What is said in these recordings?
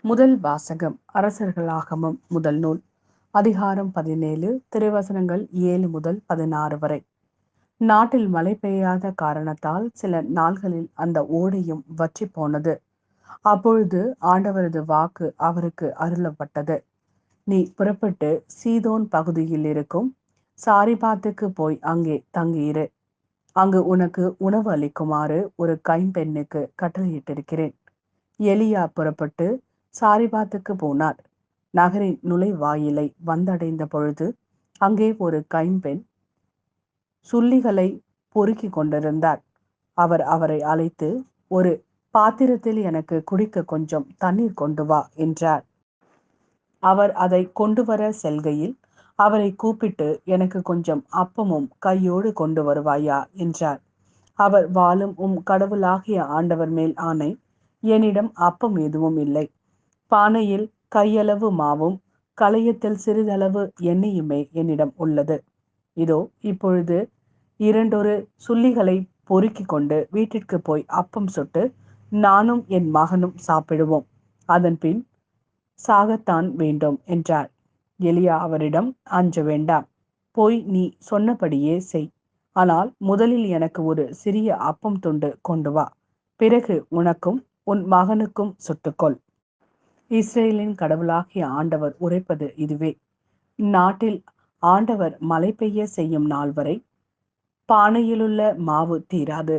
முதல் வாசகம் அரசர்களாகமம் முதல் நூல் அதிகாரம் 17 திருவசனங்கள் 7 முதல் 16 வரை. நாட்டில் மழை பெய்யாத காரணத்தால் சில நாள்களில் அந்த ஓடையும் வற்றி போனது. அப்பொழுது ஆண்டவரது வாக்கு அவருக்கு அருளப்பட்டது. நீ புறப்பட்டு சீதோன் பகுதியில் இருக்கும் சாரிபாத்துக்கு போய் அங்கே தங்கியிரு. அங்கு உனக்கு உணவு அளிக்குமாறு ஒரு கைம்பெண்ணுக்கு கட்டளையிட்டிருக்கிறேன். எலியா புறப்பட்டு சாரிபாத்துக்கு போனார். நகரின் நுழைவாயிலை வந்தடைந்த பொழுது அங்கே ஒரு கைம்பெண் சுள்ளிகளை பொறுக்கி கொண்டிருந்தார். அவர் அவரை அழைத்து, ஒரு பாத்திரத்தில் எனக்கு குடிக்க கொஞ்சம் தண்ணீர் கொண்டு வா என்றார். அவர் அதை கொண்டு வர செல்கையில் அவரை கூப்பிட்டு, எனக்கு கொஞ்சம் அப்பமும் கையோடு கொண்டு வருவாயா என்றார். அவர், வாழும் கடவுளாகிய ஆண்டவர் மேல் ஆணை, என்னிடம் அப்பம் எதுவும் இல்லை. பானையில் கையளவு மாவும் களையத்தில் சிறிதளவு எண்ணெயுமே என்னிடம் உள்ளது. இதோ இப்பொழுது 2 சுள்ளிகளை பொறுக்கி கொண்டு வீட்டிற்கு போய் அப்பம் சுட்டு நானும் என் மகனும் சாப்பிடுவோம். அதன் பின் சாகத்தான் வேண்டும் என்றார். எலியா அவரிடம், அஞ்ச வேண்டாம், போய் நீ சொன்னபடியே செய். ஆனால் முதலில் எனக்கு ஒரு சிறிய அப்பம் துண்டு கொண்டு வா. பிறகு உனக்கும் உன் மகனுக்கும் சுட்டுக்கொள். இஸ்ரேலின் கடவுளாகிய ஆண்டவர் உரைப்பது இதுவே: நாட்டில் ஆண்டவர் மழை பெய்ய செய்யும் நாள் வரை பானையிலுள்ள மாவு தீராது,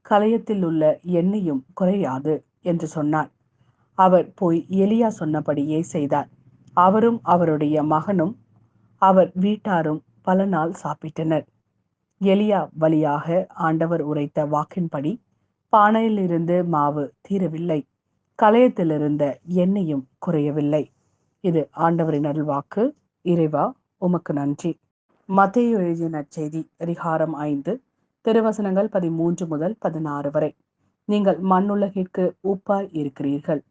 களையத்தில் உள்ள எண்ணெயும் குறையாது என்று சொன்னார். அவர் போய் எலியா சொன்னபடியே செய்தார். அவரும் அவருடைய மகனும் அவர் வீட்டாரும் பல நாள் சாப்பிட்டனர். எலியா வழியாக ஆண்டவர் உரைத்த வாக்கின்படி பானையிலிருந்து மாவு தீரவில்லை, களையத்திலிருந்த எண்ணெயும் குறையவில்லை. இது ஆண்டவரின் அருள்வாக்கு. இறைவா, உமக்கு நன்றி. மத்தேயு எழுதிய நற்செய்தி அதிகாரம் 5 திருவசனங்கள் 13 முதல் 16 வரை. நீங்கள் மண்ணுலகிற்கு உப்பாய் இருக்கிறீர்கள்.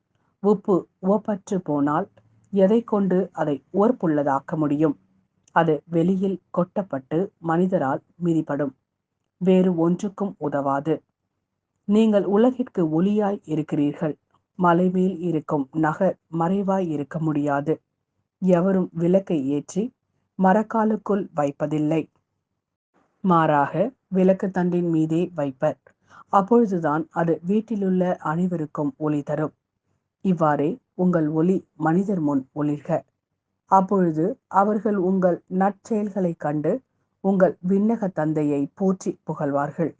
உப்பு உவப்பற்று போனால் எதை கொண்டு அதை உவர்ப்புள்ளதாக்க முடியும்? அது வெளியில் கொட்டப்பட்டு மனிதரால் மிதிப்படும், வேறு ஒன்றுக்கும் உதவாது. நீங்கள் உலகிற்கு ஒளியாய் இருக்கிறீர்கள். மலை மேல் இருக்கும் நகர் மறைவாய் இருக்க முடியாது. எவரும் விளக்கை ஏற்றி மரக்காலுக்குள் வைப்பதில்லை. மாறாக விளக்கு தண்டின் மீதே வைப்பர். அப்பொழுதுதான் அது வீட்டிலுள்ள அனைவருக்கும் ஒளி தரும். இவ்வாறே உங்கள் ஒளி மனிதர் முன் ஒளிர்க. அப்பொழுது அவர்கள் உங்கள் நற்செயல்களை கண்டு உங்கள் விண்ணக தந்தையை போற்றி புகழ்வார்கள்.